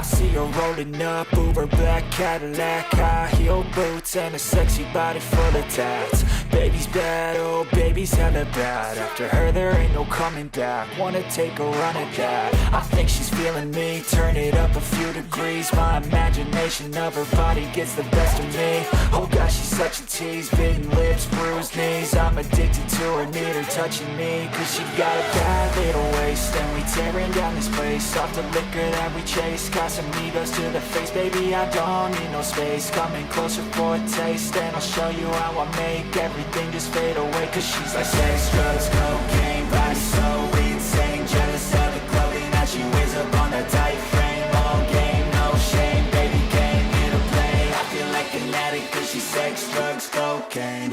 see her rolling up, Uber black Cadillac, high heel boots and a sexy body full of tats. Baby's bad, oh baby's hella bad. After her there ain't no coming back. Wanna take a run at that. I think she's feeling me, turn it up a few degrees. My imagination of her body gets the best of me. Oh gosh, she's such a tease, bitten lips, bruised knees. I'm addicted to her, need her touching me, cause she got a bad little waist. And we tearing down this place off the liquor that we chase. Casamigos to the face, baby, I don't need no space. Coming closer for a taste, and I'll show you how I make everything just fade away. Cause she's like sex, drugs, cocaine, body so insane. Jealous of the clothing that she wears up on that tight frame. All game, no shame, baby came here to play. I feel like an addict cause she's sex, drugs, cocaine.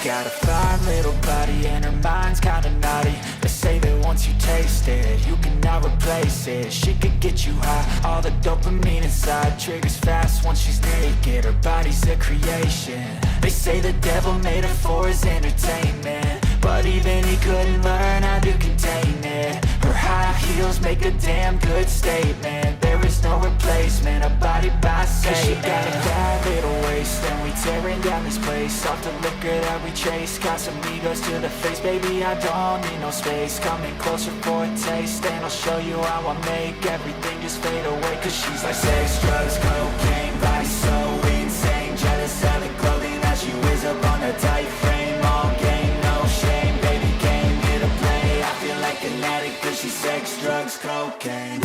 Got a fine little body and her mind's kinda naughty. They say that once you taste it, you cannot replace it. She could get you high, all the dopamine inside triggers fast once she's naked. Her body's a creation. They say the devil made her for his entertainment, but even he couldn't learn how to contain it. Her high heels make a damn good statement. There is no replacement, a body by Satan. Cause she got a bad little waist, and we tearing down this place off the liquor that we chase. Casamigos to the face, baby, I don't need no space. Coming closer for a taste, and I'll show you how I make everything just fade away. Cause she's like sex, drugs, cocaine, body so insane. Jealous of the clothing that she wears up on a tight frame. All game, no shame, baby came here to play. I feel like an addict cause she's sex, drugs, cocaine.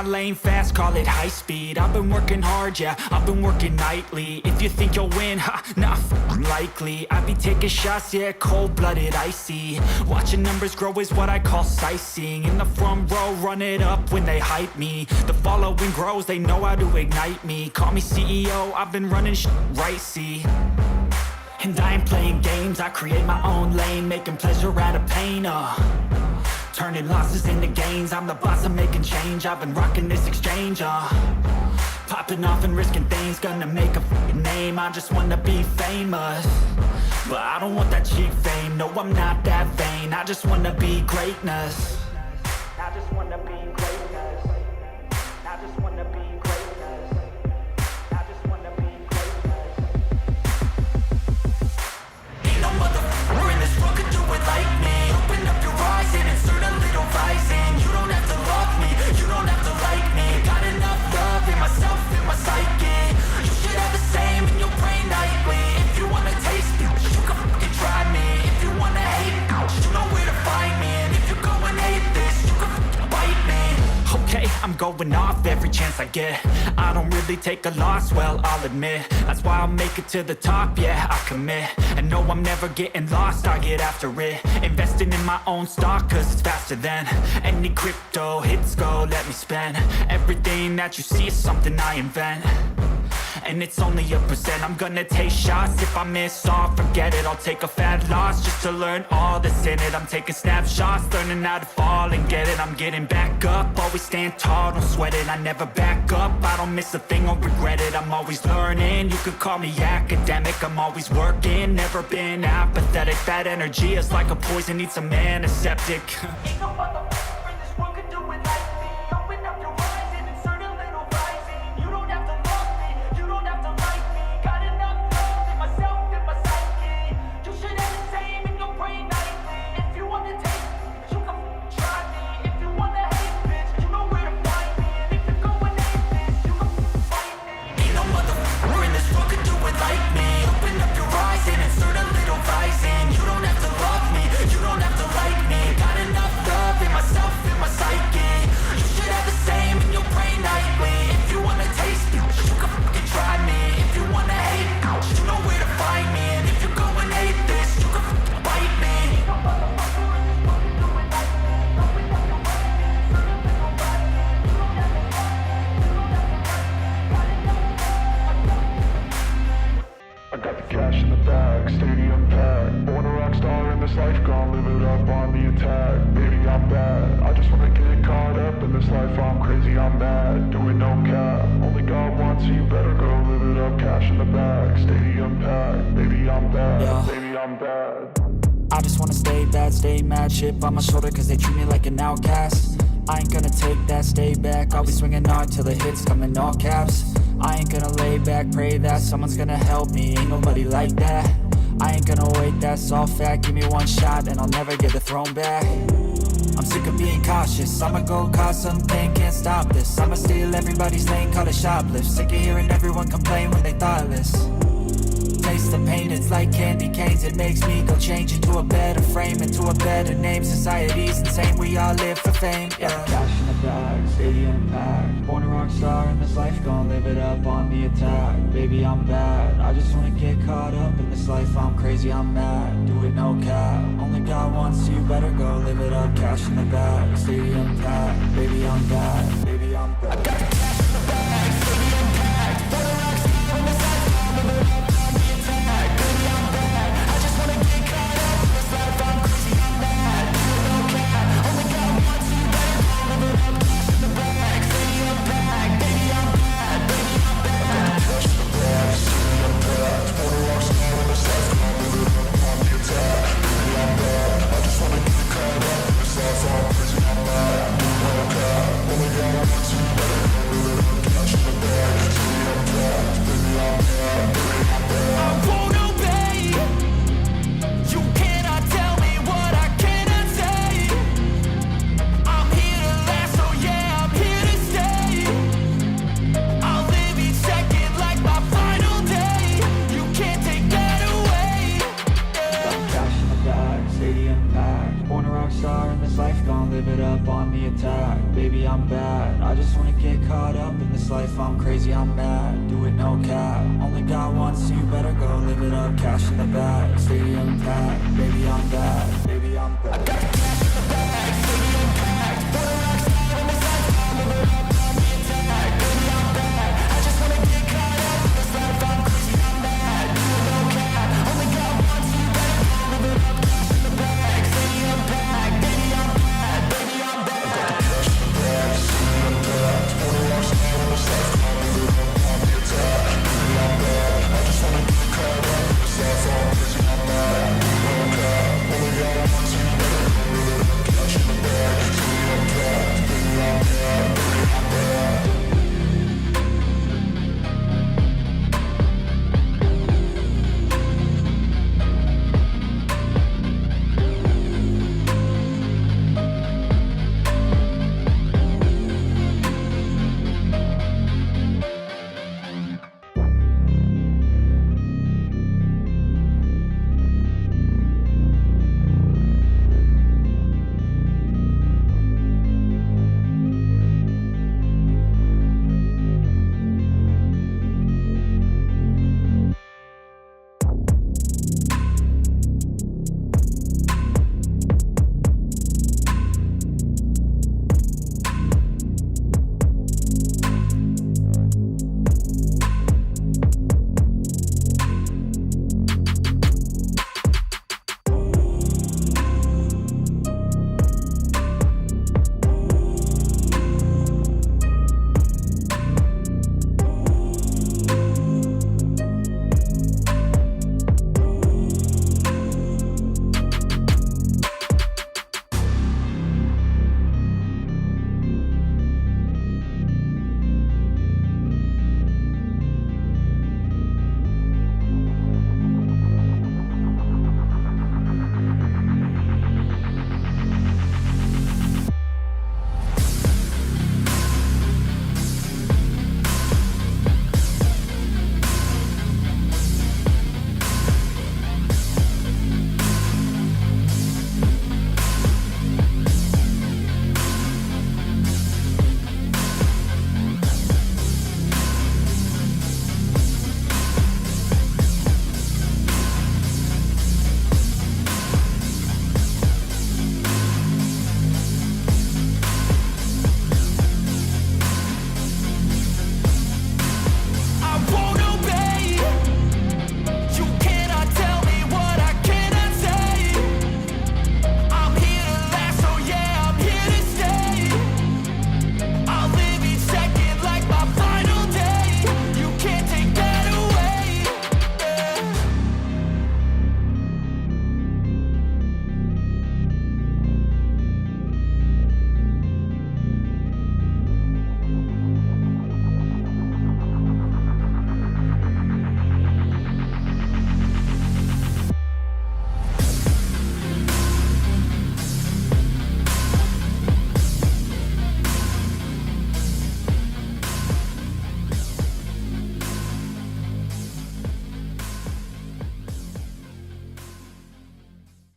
Lane fast, call it high speed. I've been working hard, yeah, I've been working nightly. If you think you'll win, ha, not likely. I be taking shots, yeah, cold-blooded, icy. Watching numbers grow is what I call sightseeing. In the front row, run it up when they hype me. The following grows, they know how to ignite me. Call me CEO, I've been running right, see. And I ain't playing games, I create my own lane, making pleasure out of pain, turning losses into gains. I'm the boss, I'm making change. I've been rocking this exchange, popping off and risking things. Gonna make a f***ing name. I just wanna be famous, but I don't want that cheap fame. No, I'm not that vain. I just wanna be greatness. I just wanna be greatness. I just wanna be greatness. I just wanna be greatness. Ain't no motherfucker in this world could do it like me. Open up your eyes and insert a little rising. You don't have to love me, you don't have to like me. Got enough love in myself, in my psyche. You should have the same in your brain nightly. If you wanna taste it, you can fucking try me. If you wanna hate, you know where to find me. And if you go and hate this, you can fucking I'm going off every chance I get. I don't really take a loss, well, I'll admit. That's why I'll make it to the top, yeah, I commit. And no, I'm never getting lost, I get after it. Investing in my own stock, cause it's faster than any crypto hits go, let me spend. Everything that you see is something I invent. And it's only a percent. I'm gonna take shots. If I miss all, forget it. I'll take a fat loss just to learn all that's in it. I'm taking snapshots, learning how to fall and get it. I'm getting back up, always stand tall, don't sweat it. I never back up, I don't miss a thing or regret it. I'm always learning, you could call me academic. I'm always working, never been apathetic. That energy is like a poison, needs some antiseptic. I just wanna stay bad, stay mad, chip on my shoulder cause they treat me like an outcast. I ain't gonna take that, stay back, I'll be swinging hard till the hits come in all caps. I ain't gonna lay back, pray that someone's gonna help me, ain't nobody like that. I ain't gonna wait, that's all fact, give me one shot and I'll never get the throne back. I'm sick of being cautious, I'ma go cause something, can't stop this. I'ma steal everybody's lane, call it shoplift. Sick of hearing everyone complain when they thoughtless. Taste the pain, it's like candy canes. It makes me go change into a better frame, into a better name. Society's insane, we all live for fame, yeah. Cash in the bag, stadium packed. Born a rock star in this life, gon' live it up on the attack. Baby, I'm bad, I just wanna get caught up in this life. I'm crazy, I'm mad, do it no cap. Only got one, so you better go live it up. Cash in the bag, stadium packed. Baby, I'm bad, baby, I'm bad. I got the cash in the bag, stadium packed. Born a rock star in this life, gon' live it up. Baby, I'm bad, I just wanna get caught up in this life. I'm crazy, I'm mad, do it no cap. Only got one, so you better go live it up. Cash in the bag, stadium packed. Baby, I'm bad.